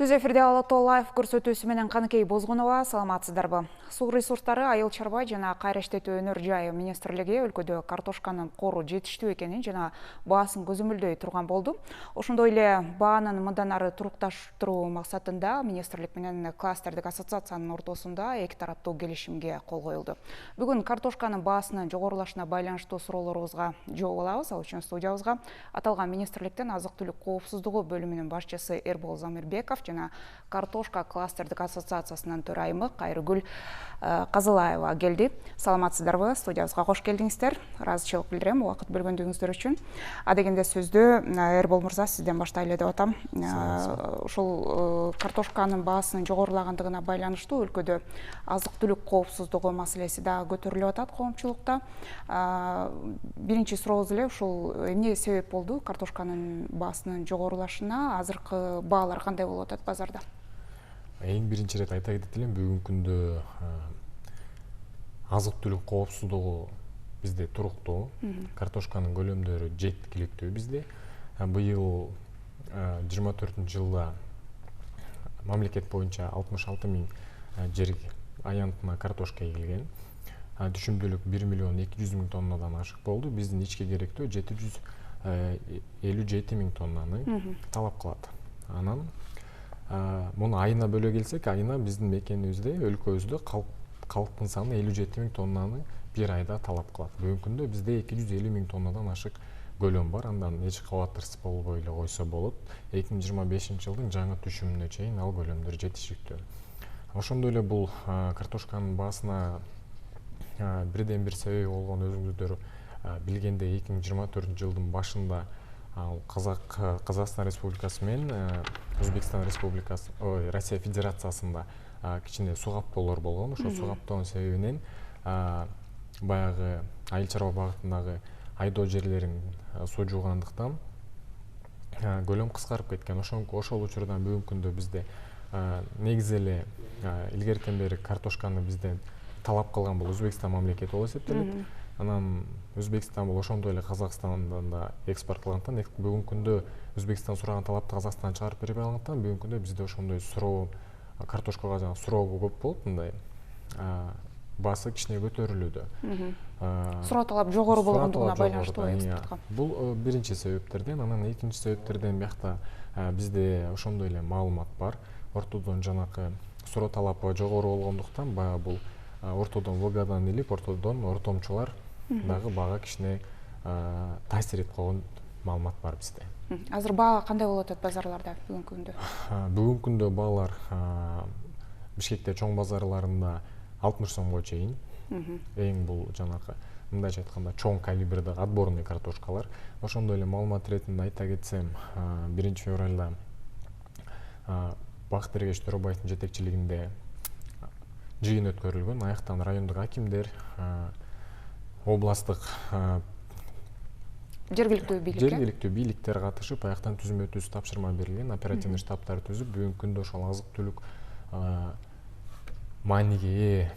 Түз эфирде Алатоо лайф көрсөтүүсү менен Каныкей Бозгунова, саламатсыздарбы. Суу ресурстары, айыл чарба жана кайра иштетүү өнөр жайы министрлиги өлкөдө картошканын кору жетиштүү экенин жана баасын көзөмөлдөй турган болду. Ошондой эле баанын мындан ары турукташтыруу максатында министрлик менен кластердик ассоциациянын ортосунда эки тараптуу келишимге кол коюлду. Бүгүн картошканын баасынын жогорулашына байланыштуу суроолорубузга жооп алабыз. Ал үчүн студиябызга аталган министрликтен азык-түлүк коопсуздугу бөлүмүнүн башчысы Эрбол Замирбеков жана картошка кластердик ассоциациясынын төрайымы Кайрыгүл Казылаева келди. Саламатсыздарбы? Студиябызга кош келдиңиздер. Ыраазычылык билдирем убакыт бөлгөндүгүңүздөр үчүн. Адегенде сөздү Эрбол мырза сизден баштайлы деп атам. Ушул картошканын баасынын жогорулагандыгына байланыштуу өлкөдө азык-түлүк коопсуздугу маселеси да көтөрүлүп атат коомчулукта. Биринчи сурообуз эле ушул эмне себеп болду картошканын баасынын жогорулашына? Азыркы баалар кандай болуп атат базарда? Эң биринчи ирет айта кетет элем, бүгүнкү күндө азык-түлүк коопсуздугу бизде туруктуу. Картошканын көлөмдөрү жеткиликтүү бизде. Быйыл 24-жылда мамлекет боюнча 66 000 жерге аянтына картошка эгилген. Түшүмдүүлүк 1 миллион 200 000 тоннадан ашык болду. Биздин ички керектөө 757 000 тоннаны талап кылат. Анан муну айына бөлө келсек, айына биздин мекенибизде, өлкөбүздө калктын саны 57 000 тоннаны бир айда талап кылат. Бүгүнкү күндө бизде 250 000 тоннадан ашык көлөм бар. Андан эч кабаттырсыз болбой эле койсо болот. 2025-жылдын жаңы түшүмүнө чейин ал көлөмдөр жетиштүү. Ошондой эле бул картошканын баасына бирден бир себеби болгон өзүңүздөр билгендей 2024-жылдын башында Казакстан Республикасы менен Өзбекстан Республикасы, Россия Федерациясында кичине суу каптоолор болгон. Ошол суу каптоонун себебинен баягы айыл чарба багытындагы айдоо жерлерин суу жуугандыктан көлөм кыскарып кеткен. Ошол учурдан бүгүнкү күндө бизде негизи эле илгертен бери картошканы бизден талап кылган бул Өзбекстан мамлекети болуп эсептелет. Анан Өзбекстан бул ошондой эле Казакстандан да экспортталгандыктан, бүгүнкү күндө Өзбекстан сураган талапты Казакстан чыгарып бербей калгандыктан, бүгүнкү күндө бизде ошондой суроо, картошкага жаңы суроо көп болуп, мындай баасы кичине көтөрүлүүдө. Суроо талап жогору болгондугуна байланыштуу экспортко. Бул биринчи себептерден. Анан экинчи себептерден биякта бизде ошондой эле маалымат бар. Ортодон жанакы суроо талапы жогору болгондуктан, баягы бул ортодон вгадан илип, ортодон ортомчулар дагы баага кичине таасир этип койгон маалымат бар бизде. Азыр баа кандай болуп атат базарларда бүгүнкү күндө? Бүгүнкү күндө баалар Бишкекте чоң базарларында 60 сомго чейин. Эң бул жанакы мындайча айтканда чоң калибрдеги отборный картошкалар. Ошондой эле маалымат иретинде айта кетсем, 1 февралда Бакыт Эргеш Төрөбаевдин жетекчилигинде жыйын өткөрүлгөн. Аяктан райондук акимдер, областтык жергиликтүү бийликтер катышып, аяктан түзмө-түз тапшырма берилген, оперативный штабтар түзүп, бүгүнкү күндө ошол азык-түлүк мааниге ээ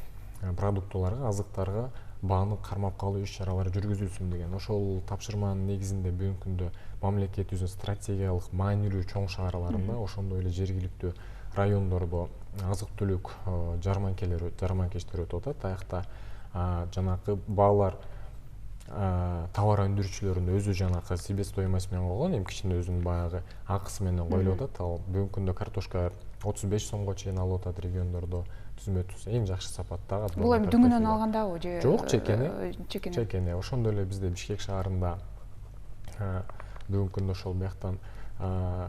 продуктыларга, азыктарга бааны кармап калуу иш-чаралары жүргүзүлсүн деген. Ошол тапшырманын негизинде бүгүнкү күндө мамлекетибиздин стратегиялык маанилүү чоң шаарларында, ошондой эле жергиликтүү райондордо азык-түлүк жарманкештер өтүп атат. Аякта жанакы баалар товар өндүрүүчүлөрдүн өзү жанакы себестоимость менен койгон, эми кичине өзүнүн баягы акысы менен коюлуп атат. Ал бүгүнкү күндө картошка 35 сомго чейин алып атат региондордо. Түзмө-түз эң жакшы сапаттагы. Бул эми дүңүнөн алгандабы же? Жок, чекене. Ошондой эле бизде Бишкек шаарында бүгүнкү күндө ошол бияктан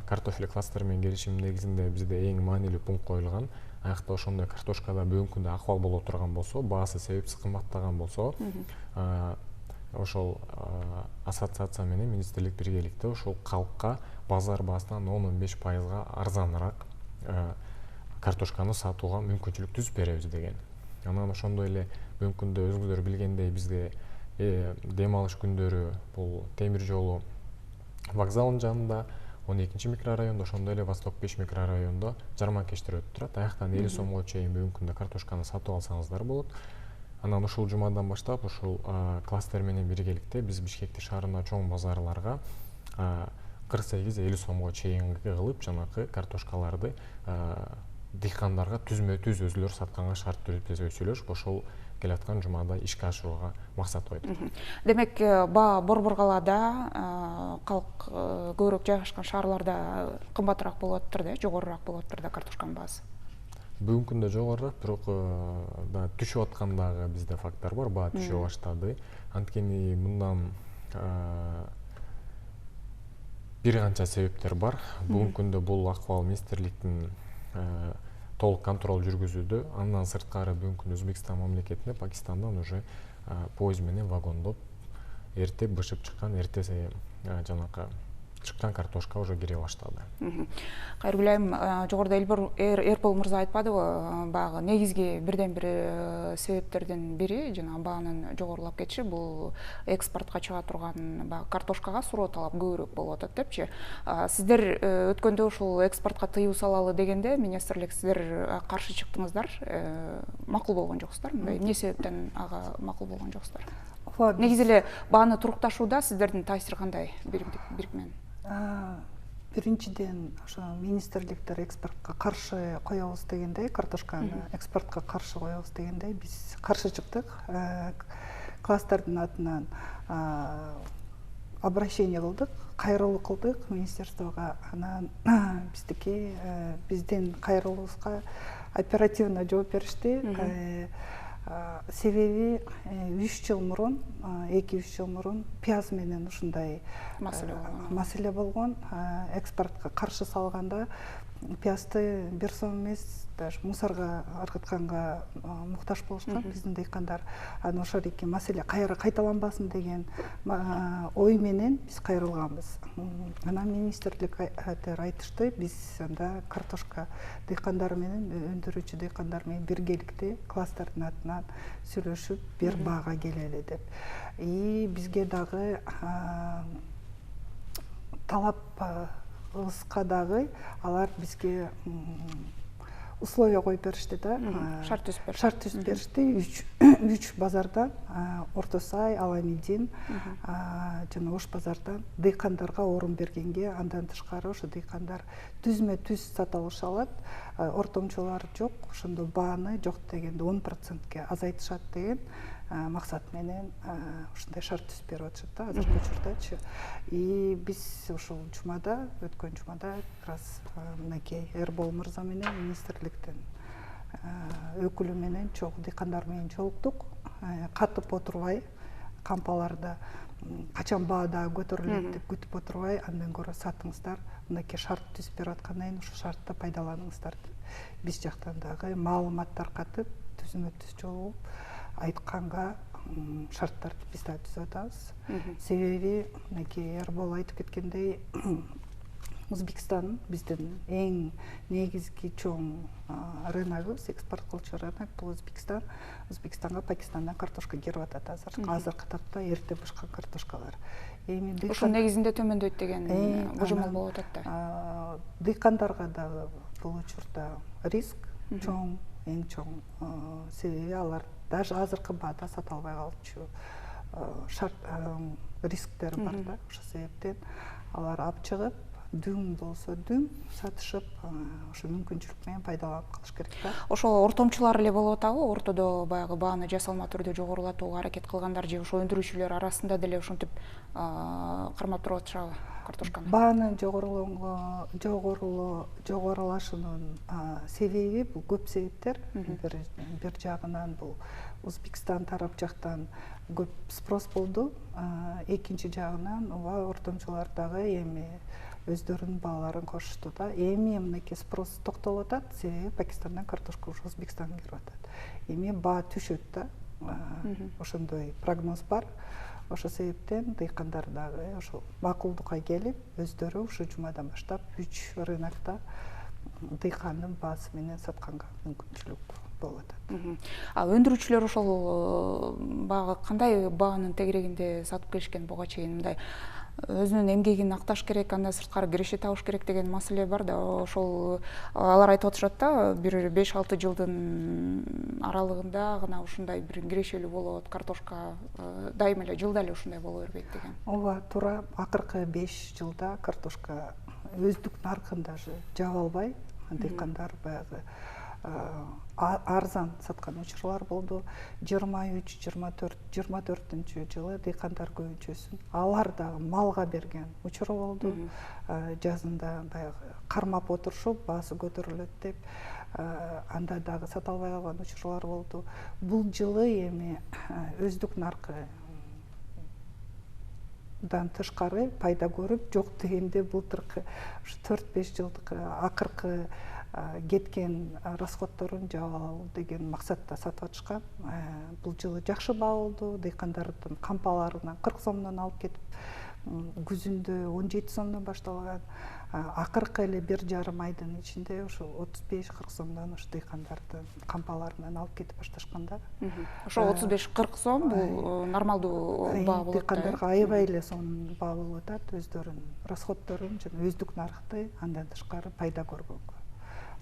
картофель кластер менен келишим негизинде бизде эң маанилүү пункт коюлган. Аякта ошондой картошкада бүгүнкү күндө акыбал боло турган болсо, баасы себепсиз кымбаттаган болсо, ошол ассоциация менен министрлик биргеликте ошол калкка базар баасынан 10-15% арзаныраак картошканы сатууга мүмкүнчүлүк түзүп беребиз деген. Анан ошондой эле бүгүнкү күндө өзүңүздөр билгендей бизде дем алыш күндөрү бул темир жолу вокзалынын жанында 12 микрорайондо, ошондой эле Восток 5 микрорайондо жарманкештер өтүп турат. Аяктан 50 сомго чейин бүгүнкү күндө картошканы сатып алсаңыздар болот. Анан ушул жумадан баштап ушул кластер менен биргеликте биз Бишкекти шаарында чоң базарларга 48-50 сомго чейинги кылып жанакы картошкаларды дыйкандарга түзмө-түз өзүлөр сатканга шарт түрдө сөйлөшүп ошол келаткан жумада ишке ашырууга максат койду. Демек, баа Борбор калаада калк көбүрөөк жайгашкан шаарларда кымбатыраак болуп атыптыр да, жогорураак болуп атыптыр да картошканын баасы. Бүгүнкү күндө жогорураак, бирок да түшүп аткандагы бизде факттар бар, баа түшө баштады. Анткени мындан бир канча себептер бар. Бүгүнкү күндө бул акыбал министрликтин толук контроль жүргүзүүдө. Андан сырткары бүгүнкү күндө Өзбекстан мамлекетинде Пакистандан уже поезд менен вагондоп эрте бышып чыккан, эрте жанакы чыккан картошка уже кире баштады. Кайргүл айым, жогоруда Эрпол мырза айтпадыбы, баягы негизги бирден бир себептердин бири жана баанын жогорулап кетиши бул экспортко чыга турган картошкага суроо талап көбүрөөк болуп атат депчи. Сиздер өткөндө ушул экспортко тыюу салалы дегенде министрлик сиздер каршы чыктыңыздар, макул болгон жоксуздар. Эмне себептен ага макул болгон жоксуздар? Негизи эле бааны турукташууда сиздердин таасири кандай бирик менен? Биринчиден ошо министрликтер экспортко каршы коебуз дегендей, картошканы экспортко каршы коебуз дегендей, биз каршы чыктык. Класстардын атынан обращение кылдык, кайрылуу кылдык министерствого. Анан биздин кайрылуубузга оперативно жооп беришти. Себеби 3 жыл мурун, 2-3 жыл мурун пияз менен ушундай маселе болгон. Экспортко каршы салганда пиязды бир сом эмес, даже мусорго ыргытканга муктаж болушкан биздин дыйкандар. Анан ошол эки маселе кайра кайталанбасын деген ой менен биз кайрылганбыз. Анан министрлик айтышты, биз анда картошка дыйкандары менен, өндүрүүчү дыйкандар менен биргеликте класстардын атынан сүйлөшүп бир баага келели деп. Бизге дагы талап дагы алар бизге условия коюп беришти да. Шарт түзүп беришти. 3 базардан, Орто Сай, Аламидин жана Ош базардан дыйкандарга орун бергенге, андан тышкары ошо дыйкандар түзмө-түз сата алыша алат. Ортомчулар жок, ошондо бааны жок дегенде 10%ке азайтышат деген максат менен ушундай шарт түзүп берип атышат да азыркы учурдачы. Биз ушул жумада, өткөн жумада как раз мынакей Эрпол мырза менен министрликтин өкүлү менен дыйкандар менен жолуктук. Катып отурбай, кампаларда качан баа дагы көтөрүлөт деп күтүп отурбай, андан көрө сатыңыздар, мынакей шарт түзүп берип аткандан кийин ушул шартты пайдаланыңыздар деп. Биз жактан дагы маалыматтар катып, түзмө-түз жолугуп айтканга шарттарды биз да түзүп атабыз. Себеби мынакей Эрпол айтып кеткендей, Өзбекстан биздин эң негизги чоң рыногубуз, экспорт кылчу рынок бул Өзбекстан. Өзбекстанга Пакистандан картошка кирип атат азыркы тапта эрте бышкан картошкалар. Ушул негизинде төмөндөйт деген божомол болуп атат да. Дыйкандарга дагы бул учурда риск чоң, эң чоң. Себеби алар даже азыркы баада сата албай калчу рисктер бар да. Ошол себептен алар алып чыгып, дүң болсо дүң сатышып, ошо мүмкүнчүлүк менен пайдаланып калыш керек да. Ошол ортомчулар эле болуп атабы? Ортодо баягы бааны жасалма түрдө жогорулатууга аракет кылгандар же ошо өндүрүүчүлөр арасында деле ушинтип кармап туруп атышабы картошканы? Баанын жогорулашынын себеби бул көп себептер. Бир жагынан бул Өзбекстан тарап жактан көп спрос болду. Экинчи жагынан ортомчулар дагы эми өздөрүнүн бааларын кошушту да. Эми мынакей спрос токтолуп атат, себеби Пакистандан картошка ушу Өзбекстанга кирип атат. Эми баа түшөт да. Ошондой прогноз бар. Ошол себептен дыйкандар дагы ошол макулдукка келип, өздөрү ушу жумадан баштап 3 рынокто дыйкандын баасы менен сатканга мүмкүнчүлүк болуп атат. Өндүрүүчүлөр ошол баягы кандай баанын тегерегинде сатып келишкен буга чейин? Мындай өзүнүн эмгегин акташ керек, андан сырткары киреше табыш керек деген маселе бар да. Ошол алар айтып атышат да, бир 5-6 жылдын аралыгында гана ушундай бир кирешелүү болот, картошка дайыма эле жылда эле ушундай боло бербейт деген. Ооба, туура. Акыркы 5 жылда картошка өздүк наркында жаба албай, дыйкандар баягы арзан саткан учурлар болду. 23-24 жылы дыйкандар көбүнчөсүн алар дагы малга берген учуру болду. Жазында баягы кармап отурушуп, баасы көтөрүлөт деп, анда дагы сата албай калган учурлар болду. Бул жылы эми өздүк наркы дан тышкары пайда көрүп, жок дегенде былтыркы 4-5 жылдык акыркы кеткен расходторун жаап алуу деген максатта сатып атышкан. Бул жылы жакшы баа болду. Дыйкандардын кампаларынан 40 сомдон алып кетип, күзүндө 17 сомдон башталган. Акыркы эле 1,5 айдын ичинде ошо 35-40 сомдон ушу дыйкандардын кампаларынан алып кетип башташканда. Ошо 35-40 сом бул нормалдуу баа болот. Дыйкандарга аябай эле сонун баа болуп атат, өздөрүнүн расходторун жана өздүк наркты андан тышкары пайда көргөнгө.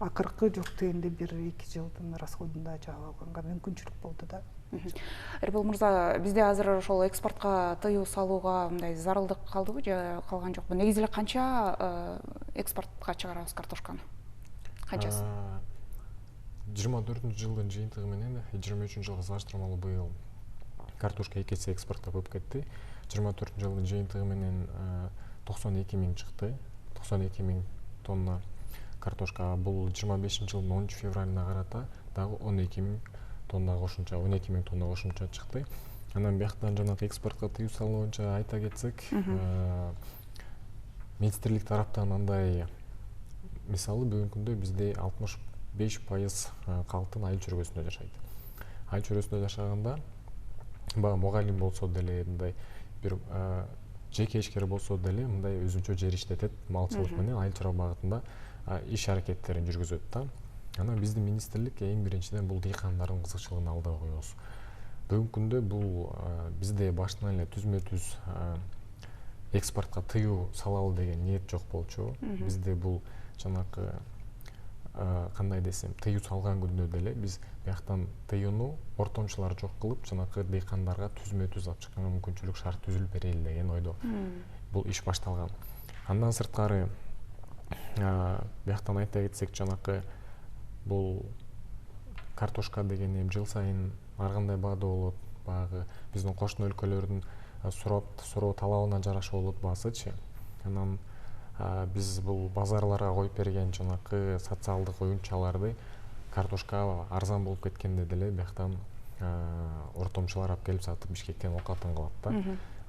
Акыркы жок дегенде 1-2 жылдын расходунда жаап алганга мүмкүнчүлүк болду да. Эрбол мырза, бизде азыр ошол экспортко тыюу салууга мындай зарылдык калдыбы же калган жокпу? Негизи эле канча экспортко чыгарабыз картошканы? Канчасы? 24-жылдын жыйынтыгы менен 23-жылга салыштырмалуу быйыл картошка 2 эсе экспортко көп кетти. 24-жылдын жыйынтыгы менен 92 миң чыкты. 92 миң тонна картошка. Бул 25-жылдын 10 февралына карата дагы 12 миң тонна кошумча, 12 миң тонна кошумча чыкты. Анан бияктан жанагы экспортко тыюу салуу боюнча айта кетсек, министрлик тараптан андай мисалы бүгүнкү күндө бизде 65% калктын айыл чөргөсүндө жашайт. Айыл чөргөсүндө жашаганда баягы мугалим болсо деле, мындай бир жеке ишкер болсо деле мындай өзүнчө жер иштетет, малчылык менен айыл чарба багытында иш аракеттерин жүргүзөт да. Анан биздин министрлик эң биринчиден бул дыйкандардын кызыкчылыгын алдыга коебуз. Бүгүнкү күндө бул бизде баштан эле түзмө-түз экспортко тыюу салалы деген ниет жок болчу. Бизде бул жанакы кандай десем, тыюу салган күндө деле биз бияктан тыюуну ортомчулар жок кылып, жанакы дыйкандарга түзмө-түз алып чыкканга мүмкүнчүлүк шарт түзүлүп берели деген ойдо бул иш башталган. Андан сырткары бияктан айта кетсек, жанакы бул картошка деген эми жыл сайын ар кандай баада болот. Баягы биздин кошуна өлкөлөрдүн суроо талабына жараша болот баасычы. Анан биз бул базарларга коюп берген жанакы социалдык оюнчаларды картошка арзан болуп кеткенде деле бияктан ортомчулар алып келип сатып Бишкектен оокатын кылат да.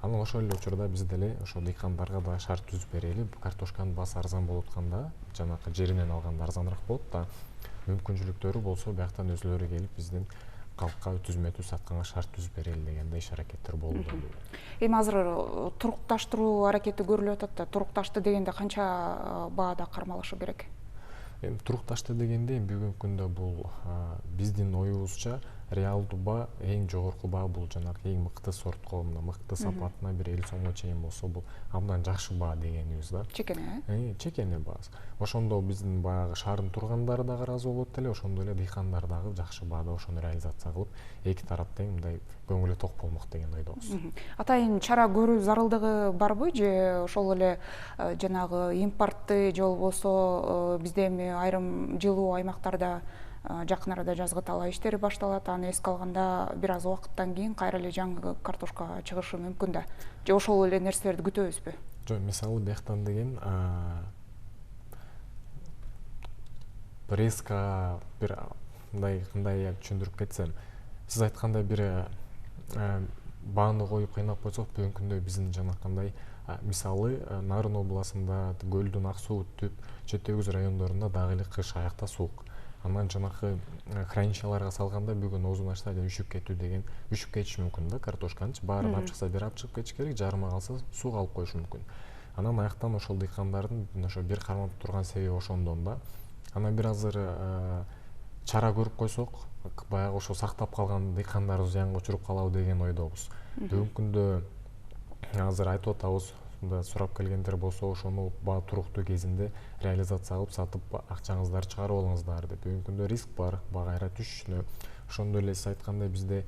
Анан ошол эле учурда биз деле ошо дыйкандарга да шарт түзүп берели. Картошканын баасы арзан болуп атканда, жанакы жеринен алганда арзаныраак болот да. Мүмкүнчүлүктөрү болсо бияктан өзүлөрү келип биздин калкка түзмө-түз сатканга шарт түзүп берели дегендей иш аракеттер болуп атат. Эми азыр турукташтыруу аракети көрүлүп атат да. Турукташты дегенде канча баада кармалышы керек? Эми турукташты дегенде бүгүнкү күндө бул биздин оюбузча реалдуу баа, эң жогорку баа бул жанагы эң мыкты сортко, мыкты сапатына бир 50 сомго чейин болсо бул абдан жакшы баа дегенибиз да. Чекене? Чекене баасы. Ошондо биздин баягы шаардын тургандары дагы ыраазы болот эле, ошондой эле дыйкандар дагы жакшы баада ошону реализация кылып, эки тарап тең мындай көңүлү ток болмок деген ойдобуз. Атайын чара көрүү зарылдыгы барбы же ошол эле жанагы импортты же болбосо бизде эми айрым жылуу аймактарда жакын арада жазгы талаа иштери башталат, аны эске алганда бир аз убакыттан кийин кайра эле жаңы картошка чыгышы мүмкүн да. Же ошол эле нерселерди күтөбүзбү? Жок, мисалы бияктан деген резко бир мындай кандай түшүндүрүп кетсем, сиз айткандай бир бааны коюп кыйнап койсок, бүгүнкү күндө биздин жанакындай мисалы Нарын областында көлдүн ак суу түп Чет Өгүз райондорунда дагы эле кыш аякта суук. Анан жанакы хранилищаларга салганда бүгүн озун ашта үшүп кетиши мүмкүн да картошканычы. Баарын алып чыкса бир алып чыгып кетиш керек, жарыма калса сууга алып коюшу мүмкүн. Анан аяктан ошол дыйкандардын ошо бир кармап турган себеби ошондон да. Анан бир азыр чара көрүп койсок, баягы ошо сактап калган дыйкандарыбыз зыянга учуруп калабы деген ойдобуз. Бүгүнкү күндө азыр айтып атабыз, сурап келгендер болсо ошону баа туруктуу кезинде реализация кылып сатып акчаңыздарды чыгарып алыңыздар деп. Бүгүнкү күндө риск бар, баа кайра түшүшүнө. ошондой эле сиз айткандай бизде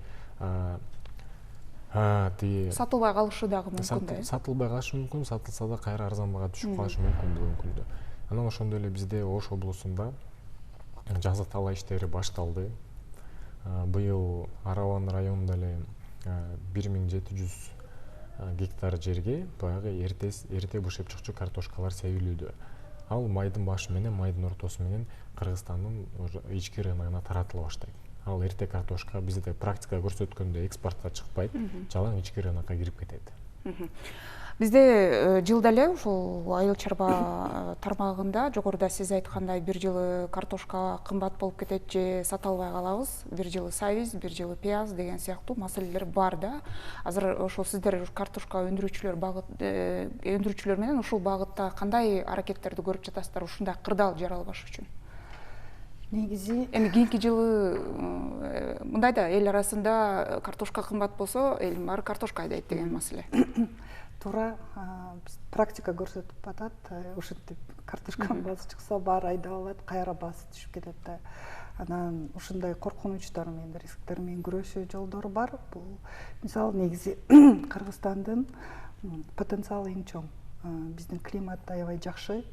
тиги сатылбай калышы дагы мүмкүн да. Сатылбай калышы мүмкүн, сатылса да кайра арзан бага түшүп калышы мүмкүн бүгүнкү күндө. Анан ошондой эле бизде Ош облусунда жазы талаа иштери башталды. Быйыл Араван районунда эле 1700 гектар жерге баягы эрте бышеп чыкчу картошкалар себилүүдө. Ал майдын башы менен, майдын ортосу менен Кыргызстандын ички рыногуна таратыла баштайт. Ал эрте картошка бизде практика көрсөткөндөй экспортко чыкпайт, жалаң ички рынокко кирип кетет. Бизде жылда эле ушул айыл чарба тармагында жогоруда сиз айткандай бир жылы картошка кымбат болуп кетет же сата албай калабыз, бир жылы сабиз, бир жылы пияз деген сыяктуу маселелер бар да. Азыр ошол сиздер картошка өндүрүүчүлөр менен ушул багытта кандай аракеттерди көрүп жатасыздар ушундай кырдаал жаралбаш үчүн? Негизи Эми кийинки жылы мындай да эл арасында картошка кымбат болсо, эл баары картошка айдайт деген маселе. туура практика көрсөтүп атат, ушинтип картошканын баасы чыкса баары айдап алат, кайра баасы түшүп кетет да. Анан ушундай коркунучтар менен, рисктер менен күрөшүү жолдору бар. Бул мисалы негизи Кыргызстандын потенциалы эң чоң. Биздин климат аябай жакшы.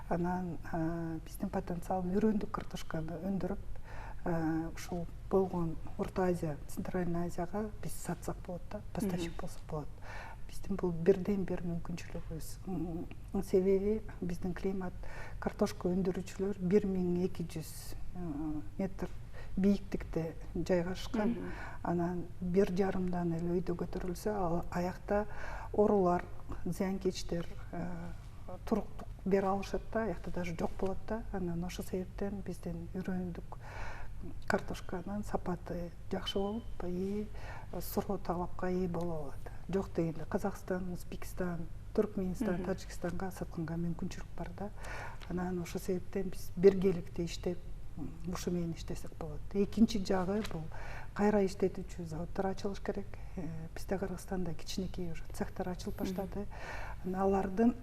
Анан биздин потенциал үйрөндүк картошканы өндүрүп, ушул болгон Орто Азия, Центральный Азияга биз сатсак болот да, поставщик болсок болот. Биздин бул бирден бир мүмкүнчүлүгүбүз. Себеби биздин климат картошка өндүрүүчүлөр 1200 метр бийиктикте жайгашкан. Анан 1,5 эле өйдө көтөрүлсө, ал аякта оорулар, зыянкечтер туруктук бере алышат да, аякта даже жок болот да. Анан ошол себептен биздин үйрөндүк картошканын сапаты жакшы болуп, суроо талапка ээ боло алат. Жок дегенде Казакстан, Узбекистан, Туркменистан, Тажикстанга сатканга мүмкүнчүлүк бар да. Анан ошол себептен биз биргеликте иштеп, ушу менен иштесек болот. Экинчи жагы бул кайра иштетүүчү заводдор ачылыш керек. Бизде Кыргызстанда кичинекей уже цехтер ачылып баштады. Алардын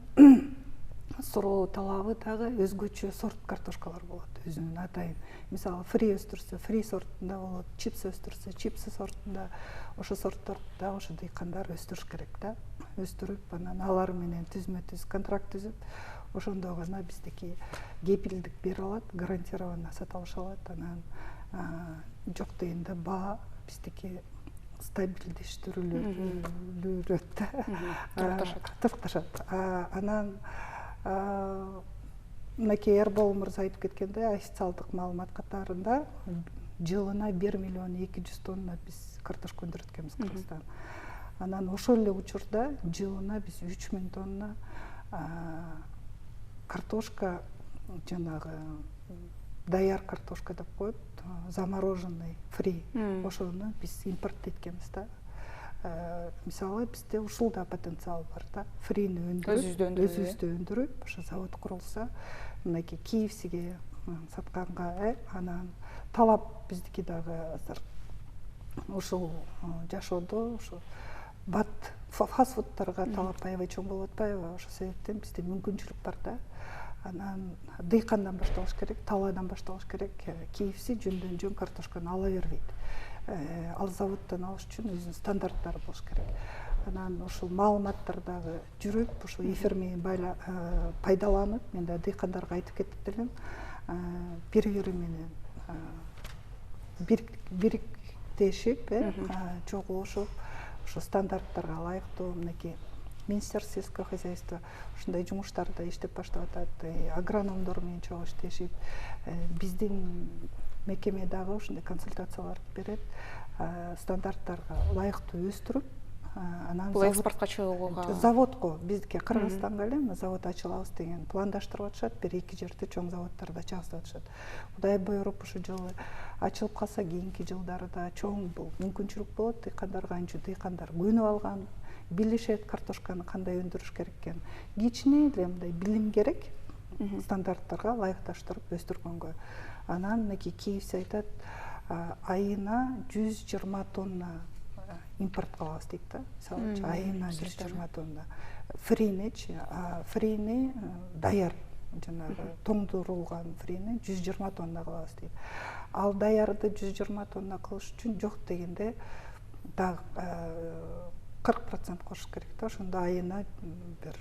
суроо талабы дагы өзгөчө сорт картошкалар болот. Өзүнүн атайын. Мисалы фри өстүрсө, фри сортунда болот, чипс өстүрсө, чипс сортунда. Ошо сорттор дагы ошо дыйкандар өстүрүш керек да. Өстүрүп, анан алар менен түзмө-түз контракт түзүп, ошондо гана биздики кепилдик бере алат, гарантированно сата алыша алат. Анан жок дегенде баа биздики стабилдештирүүлөрөт да. Токтошот. Анан мынакей Эрбол мырза айтып кеткендей, официалдык маалымат катарында жылына 1 миллион 200 тонна биз картошка өндүрөт экенбиз Кыргызстан. Анан ошол эле учурда жылына биз 3000 тонна картошка, жанагы даяр картошка деп коет, замороженный, фри, ошону биз импорт эткенбиз да. Мисалы бизде ушул да потенциал бар да. Фрини өндүрүп, өзүбүздө өндүрүп, ошо завод курулса, мынакей KFC-ге сатканга, анан талап биздики дагы азыр ушул жашоодо ушу бат фастфудтарга талап аябай чоң болуп атпайбы? Ошол себептен бизде мүмкүнчүлүк бар да. Анан дыйкандан башталыш керек, талаадан башталыш керек. KFC жөндөн жөн картошканы ала бербейт. Ал заводдон алыш үчүн өзүнүн стандарттары болуш керек. Анан ушул маалыматтар дагы жүрүп, ушул эфир менен пайдаланып, мен да дыйкандарга айтып кетип элем, бири-бири менен бириктешип, чогулушуп, ошо стандарттарга ылайыктуу мынакей Министерство сельского хозяйства ушундай жумуштарда иштеп баштап атат, агрономдор менен чогуу иштешип, биздин мекеме дагы ушундай консультациялар берет, стандарттарга ылайыктуу өстүрүп, анан бул экспортко чыгууга заводко биздики Кыргызстанга эле завод ачылабыз деген пландаштырып атышат, бир-эки жерде чоң заводдорду ачабыз деп атышат. Кудай буйруп ушу жылы ачылып калса, кийинки жылдарда чоң бул мүмкүнчүлүк болот. Дыйкандарга анча дыйкандар көнүп алган, билишет картошканы кандай өндүрүш керек экенин. Кичине эле мындай билим керек, стандарттарга ылайыкташтырып өстүргөнгө. Анан мынакей KFC айтат, айына 120 тонна импорт кылабыз дейт да. Мисалы, айына 120 тонна. Фрини даяр, жанагы тоңдурулган фрини 120 тонна кылабыз дейт. ал даярды 120 тонна кылыш үчүн жок дегенде дагы 40% кошуш керек да. Ошондо айына бир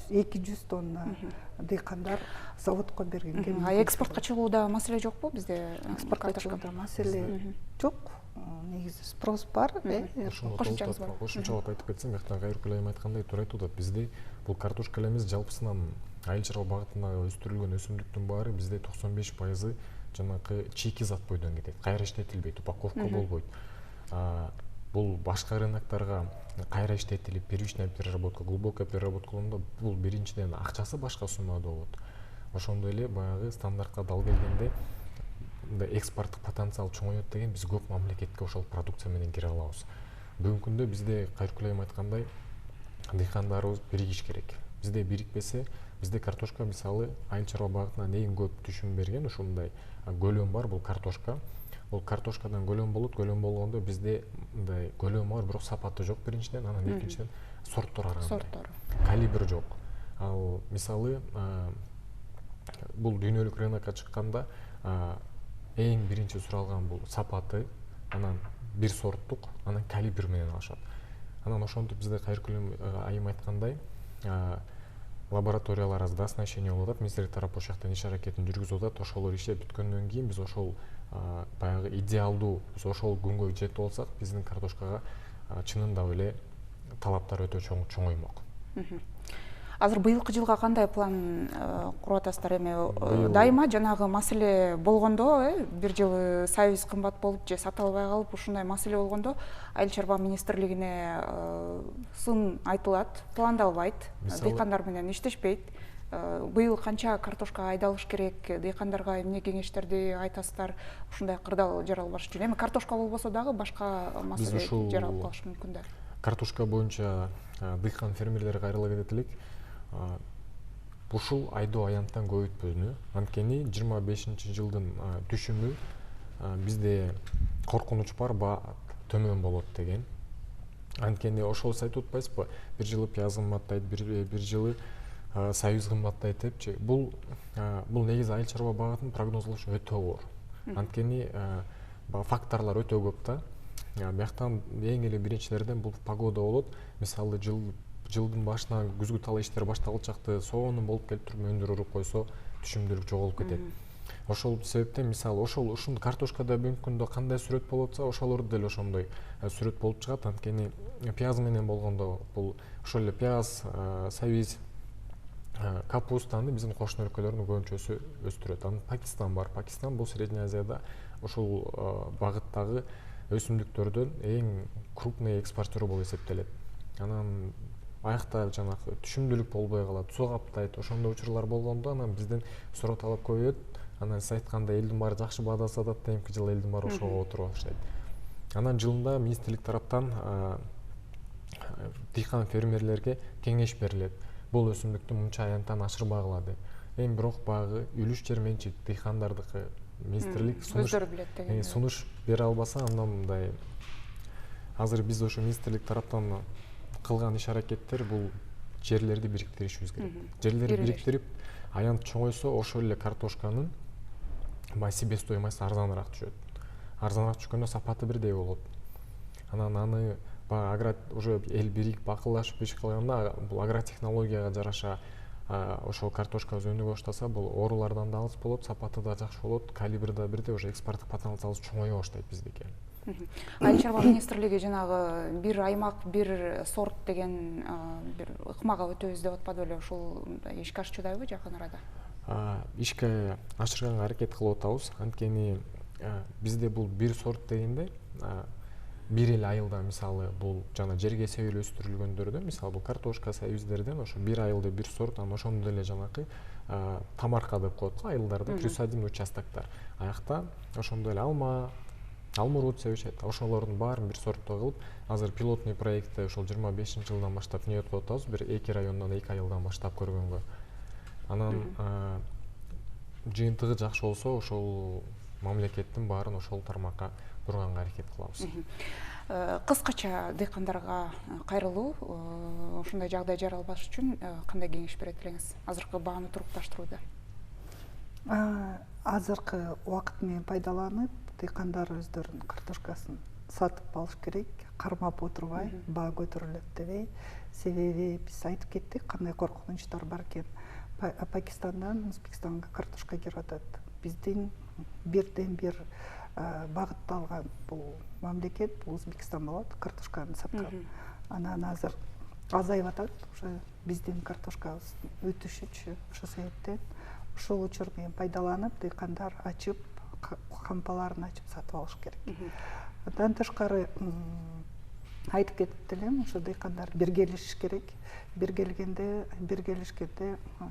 100-200 тонна дыйкандар заводко бергенге. Экспортко чыгууда маселе жокпу бизде? Экспортко чыгууда маселе жок. Негизи спрос бар. Кошумчалап айтып кетсем, мыктан Кайыркүл айым айткандай туура айтып атат. Бизде бул картошка эле эмес, жалпысынан айыл чарба багытында өстүрүлгөн өсүмдүктүн баары бизде 95% жанакы чийки зат бойдон кетет. Кайра иштетилбейт, упаковка болбойт. Бул башка рыноктарга кайра иштетилип, первичная переработка, глубокая переработкалондо бул биринчиден акчасы башка суммада болот. Ошондой эле баягы стандартка дал келгенде экспорттук потенциал чоңойот деген биз көп мамлекетке ошол продукция менен кире алабыз. Бүгүнкү күндө бизде Кайыркүл айым айткандай дыйкандарыбыз биригиш керек. Бизде бирикпесе, бизде картошка мисалы айыл чарба багытынан эң көп түшүм берген ушундай көлөм бар, бул картошка. Бул картошкадан көлөм болот, көлөм болгондо бизде мындай көлөм бар, бирок сапаты жок биринчиден, анан экинчиден сорттор ар кандай. Калибр жок. Ал мисалы бул дүйнөлүк рынокко чыкканда эң биринчи суралган бул сапаты, анан бир сорттук, анан калибр менен алышат. Анан ошентип бизде Кайыркүл айым айткандай лабораториялар аз оснащение болуп атат, министрлик тарапы ошол жактан иш аракетин жүргүзүп атат. Ошолор иштеп бүткөндөн кийин биз ошол баягы идеалдуу, биз ошол күнгө жетип алсак, биздин картошкага чынында эле талаптар өтө чоңоймок. Азыр быйылкы жылга кандай план куруп атасыздар? Эми дайыма жанагы маселе болгондо, бир жылы союз кымбат болуп же сата албай калып, ушундай маселе болгондо айыл чарба министрлигине сын айтылат, пландалбайт, дыйкандар менен иштешпейт. Быйыл канча картошка айдалыш керек, дыйкандарга эмне кеңештерди айтасыздар ушундай кырдаал жаралбаш үчүн? Эми картошка болбосо дагы башка маселе жаралып калышы мүмкүн да. Картошка боюнча дыйкан фермерлер кайрыла кетет элек. Ушул айдоо аянттан көбөйтпөөнү, анткени 25-жылдын түшүмү бизде коркунуч бар, төмөн болот деген. Анткени ошол айтып атпайсызбы? Бир жылы пияз кымбаттайт, бир жылы союз кымбаттайт депчи. Бул негизи айыл чарба багытын прогнозлош өтө оор. Анткени факторлор өтө көп да. Бияктан эң эле биринчилерден бул погода болот. Мисалы жылдын башынан күзгү тала иштер башталган чакты соонун болуп келип туруп мөндүр уруп койсо, түшүмдүүлүк жоголуп кетет. Ошол себептен мисалы ушул картошкада бүгүнкү күндө кандай сүрөт болуп атса, ошолор деле ошондой сүрөт болуп чыгат. Анткени пияз менен болгондо бул ошол эле пияз, сабиз, капустаны биздин кошуна өлкөлөрдүн көбүнчөсү өстүрөт. Анан Пакистан бар. Пакистан бул Средний Азияда ошол багыттагы өсүмдүктөрдүн эң крупный экспортеру болуп эсептелет. Анан аякта жанагы түшүмдүүлүк болбой калат, суу каптайт, ошондой учурлар болгондо анан бизден суроо талап көбөйөт. Анан сиз айткандай элдин баары жакшы баада сатат, эмки жылы элдин баары ошого отуруп баштайт. Анан жылында министрлик тараптан дыйкан фермерлерге кеңеш берилет. Бул өсүмдүктү мынча аянттан ашырбагыла деп. Эми бирок баягы үлүш жер менчик дыйкандардыкы министрлик сунуш бере албаса, андан мындай азыр биз ошо министрлик тараптан кылган иш аракеттер бул жерлерди бириктиришибиз керек. Жерлерди бириктирип, аянт чоңойсо, ошол эле картошканын себестоимосу арзаныраак түшөт. Арзаныраак түшкөндө сапаты бирдей болот. Анан аны уже эл бирип акылдашып иш кылганда, бул агротехнологияга жараша ошол картошка өнүгө баштаса, бул оорулардан да алыс болот, сапаты да жакшы болот, калибри да бирдей, уже экспорттук потенциалы чоңое баштайт биздики. Айыл чарба министрлиги жанагы бир аймак, бир сорт деген бир ыкмага өтөбүз деп атпады беле? Ушул ишке ашчудайбы жакын арада? Ишке ашырганга аракет кылып атабыз. Анткени бизде бул бир сорт дегенде бир эле айылда, мисалы бул жана жерге себил өстүрүлгөндөрдөн, мисалы бул картошка, сабиздерден ошо бир айылда бир сорт, анан ошондой эле жанакы тамарка деп коет го айылдарда, приусадебный участоктор. Аякта ошондой эле алма, алмурут себишет, ошолордун баарын бир сортто кылып, азыр пилотный проектти ошол 25-жылдан баштап ниет кылып атабыз, бир 2 райондон 2 айылдан баштап көргөнгө. Анан жыйынтыгы жакшы болсо, ошол мамлекеттин баарын ошол тармакка бурганга аракет кылабыз. Кыскача дыйкандарга кайрылуу, ушундай жагдай жаралбаш үчүн кандай кеңеш берет элеңиз азыркы бааны турукташтырууда? Азыркы убакыт менен пайдаланып, дыйкандар өздөрүнүн картошкасын сатып алыш керек, кармап отурбай, баа көтөрүлөт дебей. Себеби биз айтып кеттик кандай коркунучтар бар экен. Пакистандан Өзбекстанга картошка кирип атат. Биздин бирден бир багытталган бул мамлекет бул Өзбекстан болот, картошканы саткан. Анан азыр азайып атат, уже биздин картошкабыз өтүшүчү. Ошол себептен ушул учур менен пайдаланып, дыйкандар ачып, кампаларын ачып сатып алыш керек. Андан тышкары айтып кетип элем, ошо дыйкандар биргелешиш керек. Биргелишкенде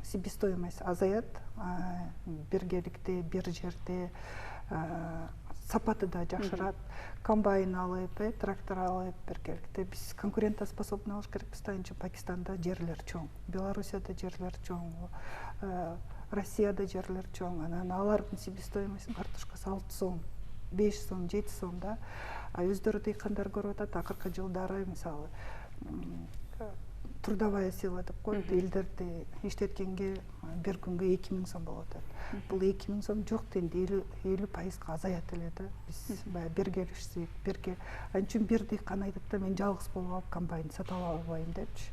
себестоимость азаят, биргеликте, бир жерде сапаты да жакшырат. Комбайн алып, трактор алып, биргеликте биз конкурентоспособный болуш керекпиз. Анчы Пакистанда жерлер чоң, Белоруссияда жерлер чоң, Россияда жерлер чоң. Анан алардын себестоимость картошкасы 6 сом, 5 сом, 7 сом да. Өздөрү дыйкандар көрүп атат, акыркы жылдары мисалы трудовая сила деп коет, элдерди иштеткенге бир күнгө 2000 сом болуп атат. Бул 2000 сом жок дегенде 50% азаят эле да. Биз баягы биргелишсек, анчын бир дыйкан айтат да, мен жалгыз болуп алып комбайн сата албайм депчи.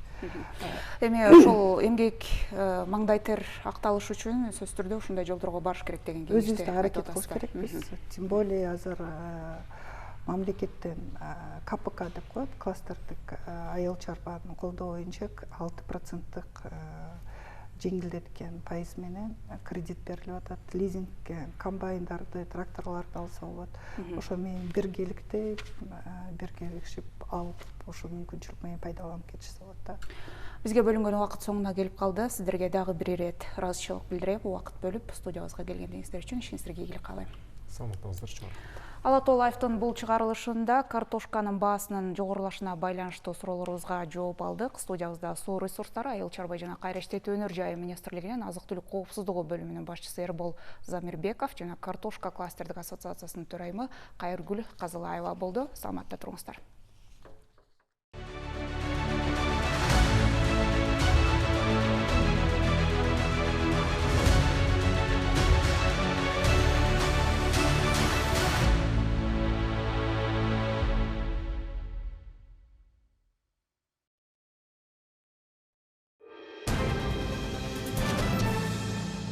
Эми ошол эмгек маңдай тер акталыш үчүн сөзсүз түрдө ушундай жолдорго барыш керек деген кеңешти өзүбүз да аракет кылыш керекпиз. Тем более азыр мамлекеттен КПК деп коет, кластердик айыл чарбанын колдоо боюнча 6% жеңилдеткен пайыз менен кредит берилип атат. Лизингке комбайндарды, тракторларды алса болот. Ошо менен биргелешип алып, ошо мүмкүнчүлүк менен пайдаланып кетишсе болот да. Бизге бөлүнгөн убакыт соңуна келип калды. Сиздерге дагы бир ирет ыраазычылык билдирип, убакыт бөлүп студиябызга келгениңиздер үчүн ишиңизге ийгилик каалайм. Саламатыңыздарчы. Ала Тоо Лайфтын бул чыгарылышында картошканын баасынын жогорулашына байланыштуу суроолорубузга жооп алдык. Студиябызда Суу ресурстары, айыл чарба жана кайра иштетүү өнөр жайы министрлигинин азык-түлүк коопсуздугу бөлүмүнүн башчысы Эрбол Замирбеков жана картошка кластердик ассоциациясынын төрайымы Кайыргүл Казылаева болду. Саламатта туруңуздар.